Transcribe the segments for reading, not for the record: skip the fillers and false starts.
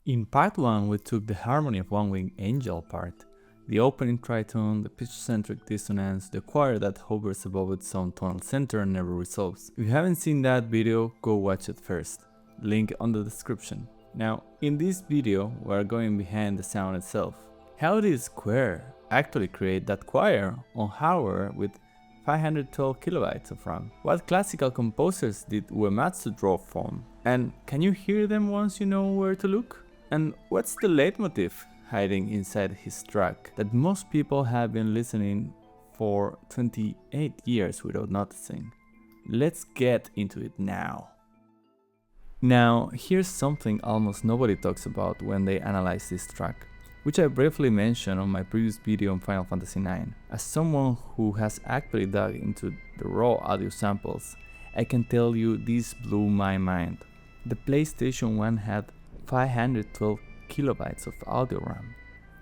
In part 1 we took the harmony of One Winged Angel part, the opening tritone, the pitch-centric dissonance, the choir that hovers above its own tonal center and never resolves. If you haven't seen that video, go watch it first, link on the description. Now, in this video we are going behind the sound itself. How did Square actually create that choir on hardware with 512 kilobytes of RAM? What classical composers did Uematsu draw from? And can you hear them once you know where to look? And what's the leitmotif hiding inside his track that most people have been listening for 28 years without noticing? Let's get into it now. Now, here's something almost nobody talks about when they analyze this track, which I briefly mentioned on my previous video on Final Fantasy IX. As someone who has actually dug into the raw audio samples, I can tell you this blew my mind. The PlayStation 1 had 512 kilobytes of audio RAM,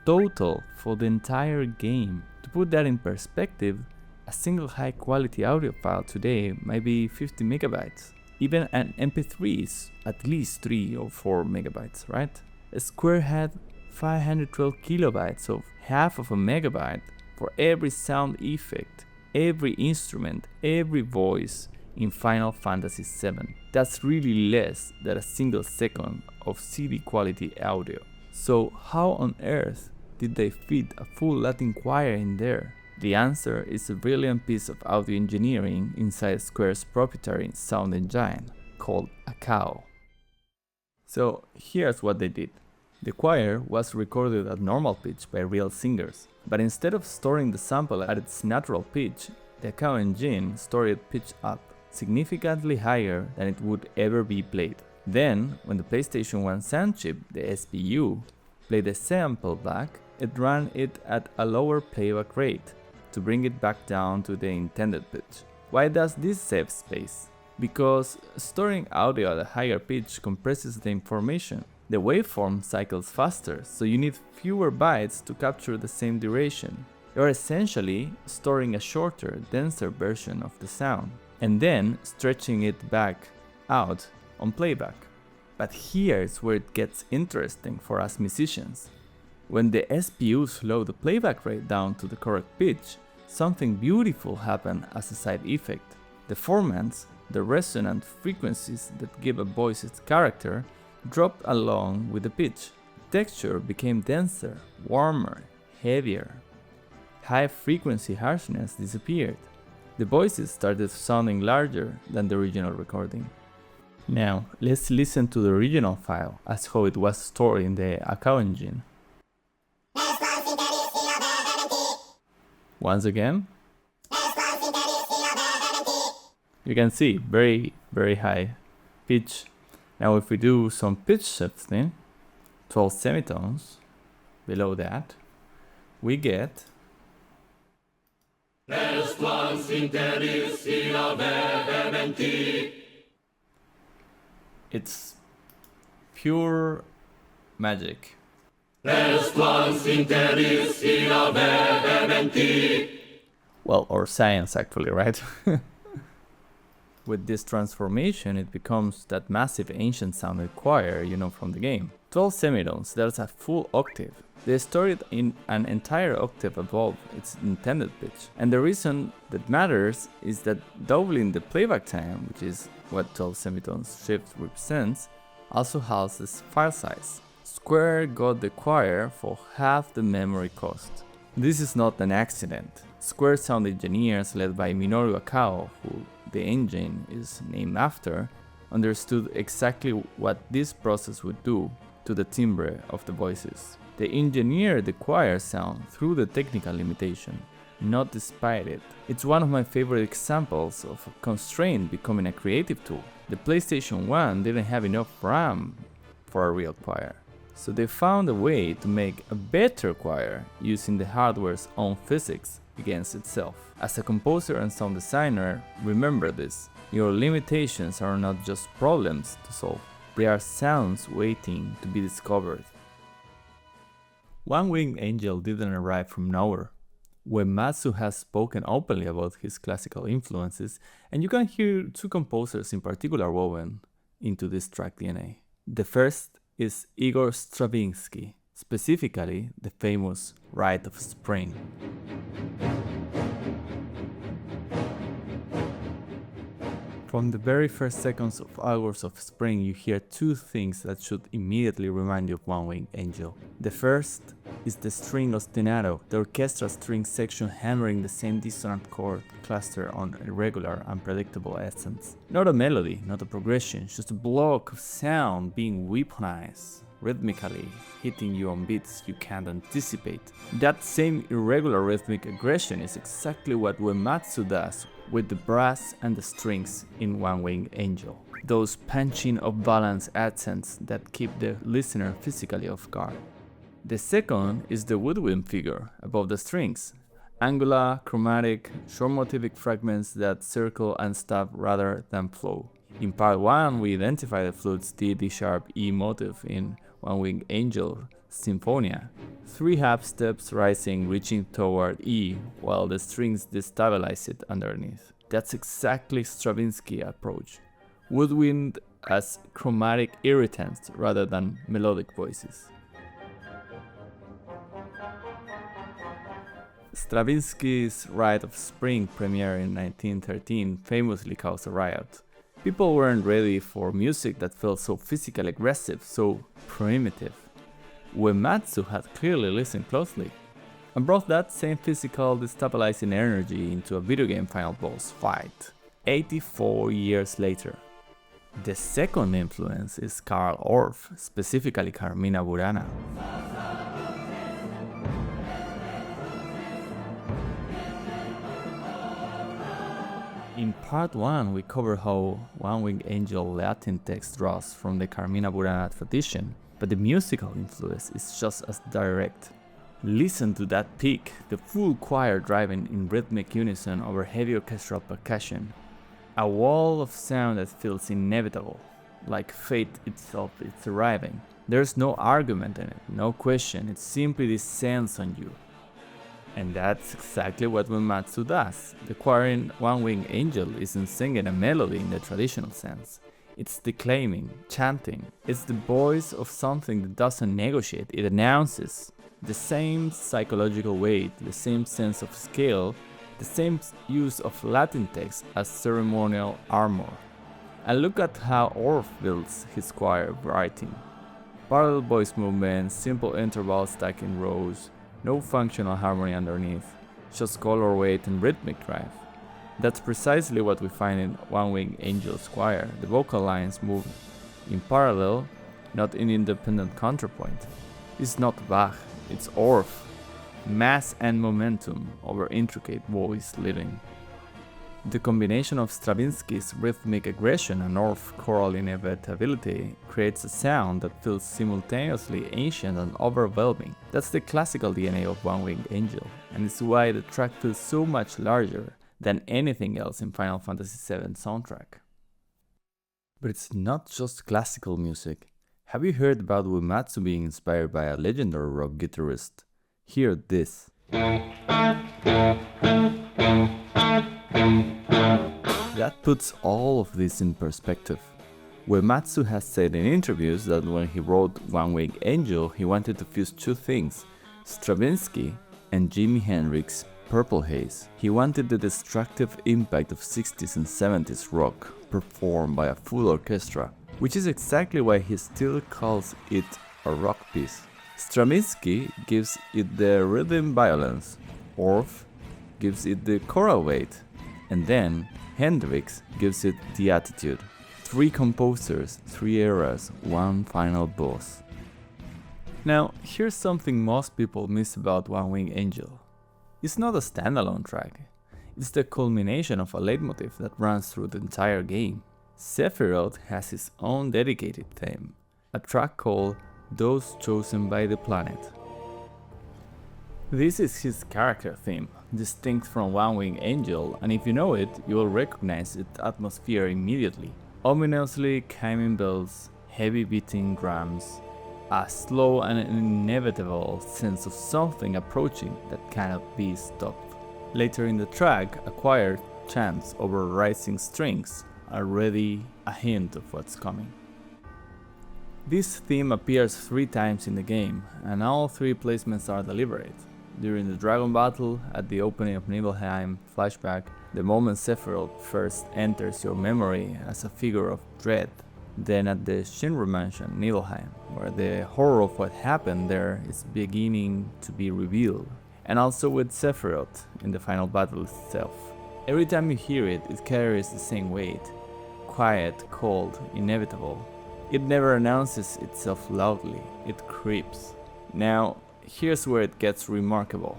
total for the entire game. To put that in perspective, a single high quality audio file today might be 50 megabytes. Even an MP3 is at least 3 or 4 megabytes, right? Square had 512 kilobytes of half of a megabyte for every sound effect, every instrument, every voice in Final Fantasy VII. That's really less than a single second of CD quality audio. So how on earth did they fit a full Latin choir in there? The answer is a brilliant piece of audio engineering inside Square's proprietary sound engine called AKAO. So here's what they did. The choir was recorded at normal pitch by real singers, but instead of storing the sample at its natural pitch, the AKAO engine stored it pitch up, significantly higher than it would ever be played. Then, when the PlayStation 1 sound chip, the SPU, played the sample back, it ran it at a lower playback rate to bring it back down to the intended pitch. Why does this save space? Because storing audio at a higher pitch compresses the information. The waveform cycles faster, so you need fewer bytes to capture the same duration. You're essentially storing a shorter, denser version of the sound, and then stretching it back out on playback. But here's where it gets interesting for us musicians. When the SPU slowed the playback rate down to the correct pitch, something beautiful happened as a side effect. The formants, the resonant frequencies that give a voice its character, dropped along with the pitch. Texture became denser, warmer, heavier. High frequency harshness disappeared. The voices started sounding larger than the original recording. Now, let's listen to the original file as how it was stored in the AKAO engine. Once again, you can see very high pitch. Now if we do some pitch shifting, 12 semitones below that, we get it's pure magic. Well, or science actually, right? With this transformation, it becomes that massive ancient sounding choir you know from the game. 12 semitones, that's a full octave. They store it in an entire octave above its intended pitch. And the reason that matters is that doubling the playback time, which is what 12 semitones shift represents, also halves file size. Square got the choir for half the memory cost. This is not an accident. Square sound engineers led by Minoru AKAO, who the engine is named after, understood exactly what this process would do to the timbre of the voices. They engineered the choir sound through the technical limitation, not despite it. It's one of my favorite examples of a constraint becoming a creative tool. The PlayStation 1 didn't have enough RAM for a real choir, so they found a way to make a better choir using the hardware's own physics against itself. As a composer and sound designer, remember this. Your limitations are not just problems to solve, they are sounds waiting to be discovered. One Winged Angel didn't arrive from nowhere. Uematsu has spoken openly about his classical influences, and you can hear two composers in particular woven into this track DNA. The first is Igor Stravinsky, specifically the famous Rite of Spring. From the very first seconds of Hours of Spring, you hear two things that should immediately remind you of One Winged Angel. The first is the string ostinato, the orchestra string section hammering the same dissonant chord cluster on irregular, unpredictable accents. Not a melody, not a progression, just a block of sound being weaponized, rhythmically hitting you on beats you can't anticipate. That same irregular rhythmic aggression is exactly what Uematsu does with the brass and the strings in One Winged Angel. Those punching off balance accents that keep the listener physically off guard. The second is the woodwind figure above the strings. Angular, chromatic, short motivic fragments that circle and stop rather than flow. In part 1 we identify the flute's D-D-sharp E motif in One Winged Angel Symphonia. 3 half steps rising reaching toward E while the strings destabilize it underneath. That's exactly Stravinsky's approach. Woodwind as chromatic irritants rather than melodic voices. Stravinsky's Rite of Spring premiere in 1913 famously caused a riot. People weren't ready for music that felt so physically aggressive, so primitive. Uematsu had clearly listened closely, and brought that same physical destabilizing energy into a video game final boss fight, 84 years later. The second influence is Carl Orff, specifically Carmina Burana. In part 1 we cover how One Winged Angel Latin text draws from the Carmina Burana tradition, but the musical influence is just as direct. Listen to that peak, the full choir driving in rhythmic unison over heavy orchestral percussion. A wall of sound that feels inevitable, like fate itself is arriving. There's no argument in it, no question, it simply descends on you. And that's exactly what Uematsu does. The choir in One Winged Angel isn't singing a melody in the traditional sense. It's declaiming, chanting. It's the voice of something that doesn't negotiate, it announces. The same psychological weight, the same sense of scale, the same use of Latin text as ceremonial armor. And look at how Orff builds his choir writing. Parallel voice movements, simple intervals stacked in rows, no functional harmony underneath, just color weight and rhythmic drive. That's precisely what we find in One Winged Angel's choir. The vocal lines move in parallel, not in independent counterpoint. It's not Bach, it's Orff. Mass and momentum over intricate voice leading. The combination of Stravinsky's rhythmic aggression and Orff's choral inevitability creates a sound that feels simultaneously ancient and overwhelming. That's the classical DNA of One Winged Angel, and it's why the track feels so much larger than anything else in Final Fantasy VII soundtrack. But it's not just classical music. Have you heard about Uematsu being inspired by a legendary rock guitarist? Hear this. That puts all of this in perspective. Uematsu has said in interviews that when he wrote One Winged Angel, he wanted to fuse two things, Stravinsky and Jimi Hendrix's Purple Haze. He wanted the destructive impact of 60s and 70s rock performed by a full orchestra, which is exactly why he still calls it a rock piece. Stravinsky gives it the rhythm violence, Orff gives it the choral weight, and then Hendrix gives it the attitude. 3 composers, 3 eras, 1 final boss. Now, here's something most people miss about One Winged Angel. It's not a standalone track, it's the culmination of a leitmotif that runs through the entire game. Sephiroth has his own dedicated theme, a track called Those Chosen by the Planet. This is his character theme, distinct from One Winged Angel, and if you know it, you will recognize its atmosphere immediately. Ominously chiming bells, heavy beating drums, a slow and inevitable sense of something approaching that cannot be stopped. Later in the track, a choir chants over rising strings, already a hint of what's coming. This theme appears 3 times in the game, and all 3 placements are deliberate. During the dragon battle, at the opening of Nibelheim flashback, the moment Sephiroth first enters your memory as a figure of dread. Then at the Shinra mansion, Nibelheim, where the horror of what happened there is beginning to be revealed. And also with Sephiroth in the final battle itself. Every time you hear it, it carries the same weight. Quiet, cold, inevitable. It never announces itself loudly, it creeps. Now, here's where it gets remarkable.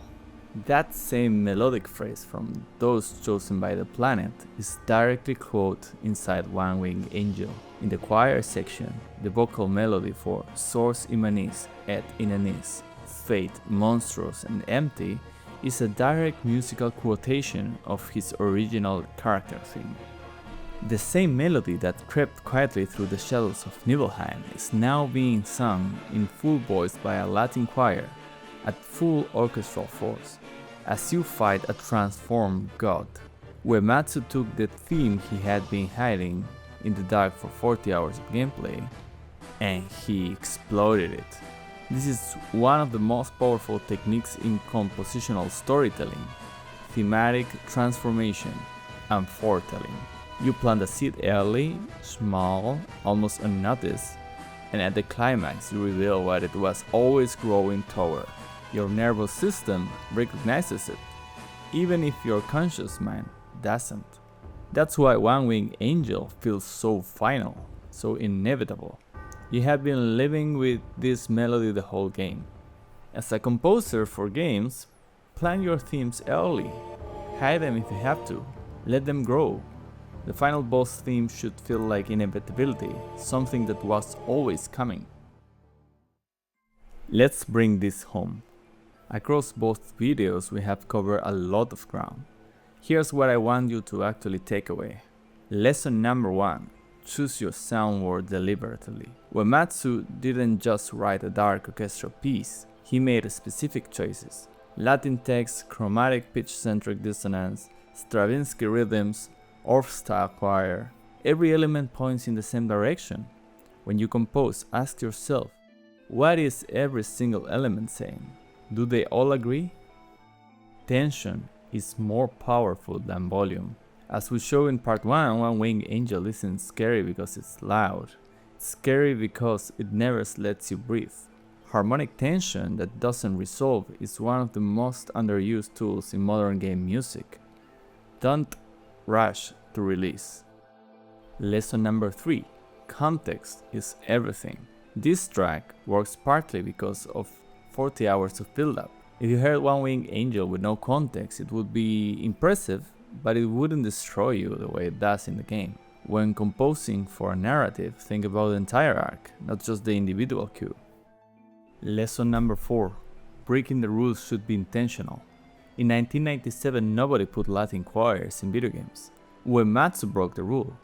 That same melodic phrase from those chosen by the planet is directly quoted inside One Winged Angel. In the choir section, the vocal melody for Source Immanis et Inanis, Fate, Monstrous and Empty is a direct musical quotation of his original character theme. The same melody that crept quietly through the shadows of Nibelheim is now being sung in full voice by a Latin choir at full orchestral force, as you fight a transformed god. Uematsu took the theme he had been hiding in the dark for 40 hours of gameplay, and he exploded it. This is one of the most powerful techniques in compositional storytelling, thematic transformation, and foretelling. You plant a seed early, small, almost unnoticed, and at the climax you reveal what it was always growing toward. Your nervous system recognizes it, even if your conscious mind doesn't. That's why One Winged Angel feels so final, so inevitable. You have been living with this melody the whole game. As a composer for games, plan your themes early. Hide them if you have to. Let them grow. The final boss theme should feel like inevitability, something that was always coming. Let's bring this home. Across both videos we have covered a lot of ground. Here's what I want you to actually take away. Lesson number 1. Choose your soundboard deliberately. Uematsu didn't just write a dark orchestral piece, he made specific choices. Latin text, chromatic pitch-centric dissonance, Stravinsky rhythms, Orff-style choir. Every element points in the same direction. When you compose, ask yourself, what is every single element saying? Do they all agree? Tension is more powerful than volume. As we show in part 1, One Winged Angel isn't scary because it's loud. It's scary because it never lets you breathe. Harmonic tension that doesn't resolve is one of the most underused tools in modern game music. Don't rush to release. Lesson number 3. Context is everything. This track works partly because of 40 hours of build-up. If you heard One Winged Angel with no context, it would be impressive, but it wouldn't destroy you the way it does in the game. When composing for a narrative, think about the entire arc, not just the individual cue. Lesson number 4. Breaking the rules should be intentional. In 1997, nobody put Latin choirs in video games. Uematsu broke the rule,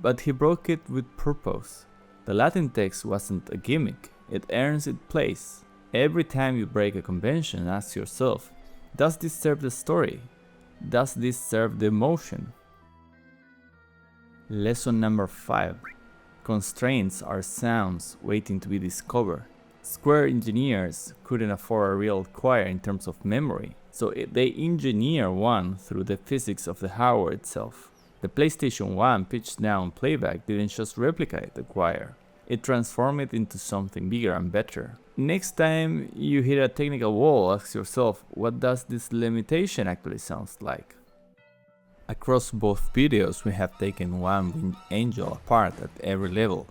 but he broke it with purpose. The Latin text wasn't a gimmick, it earns its place. Every time you break a convention, ask yourself, does this serve the story? Does this serve the emotion? Lesson number 5. Constraints are sounds waiting to be discovered. Square engineers couldn't afford a real choir in terms of memory, so they engineer one through the physics of the hardware itself. The PlayStation 1 pitched down playback didn't just replicate the choir, it transformed it into something bigger and better. Next time you hit a technical wall, ask yourself, what does this limitation actually sound like? Across both videos we have taken One Winged Angel apart at every level.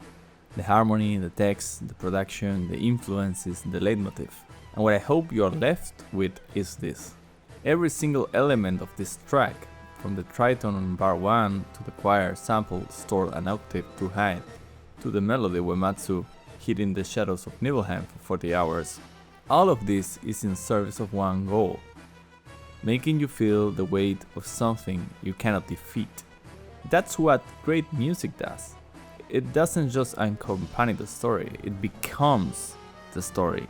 The harmony, the text, the production, the influences, the leitmotif. And what I hope you are left with is this. Every single element of this track, from the triton on bar 1 to the choir sample stored an octave too high, to the melody Uematsu hidden the shadows of Nibelheim for 40 hours. All of this is in service of one goal, making you feel the weight of something you cannot defeat. That's what great music does. It doesn't just accompany the story, it becomes the story.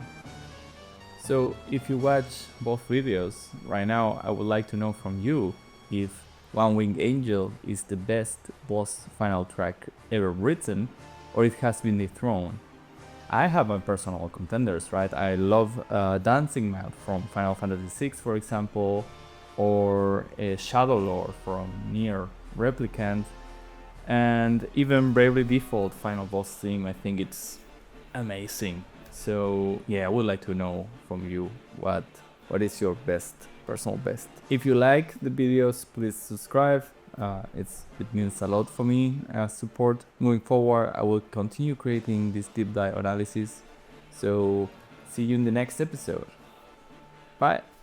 So if you watch both videos, right now I would like to know from you if One Winged Angel is the best boss final track ever written, or it has been dethroned. I have my personal contenders, right? I love Dancing Man from Final Fantasy VI, for example, or Shadow Lord from Nier Replicant, and even Bravely Default final boss theme. I think it's amazing. So yeah, I would like to know from you what is your personal best. If you like the videos, please subscribe. It means a lot for me as support. Moving forward, I will continue creating this deep dive analysis. So see you in the next episode. Bye.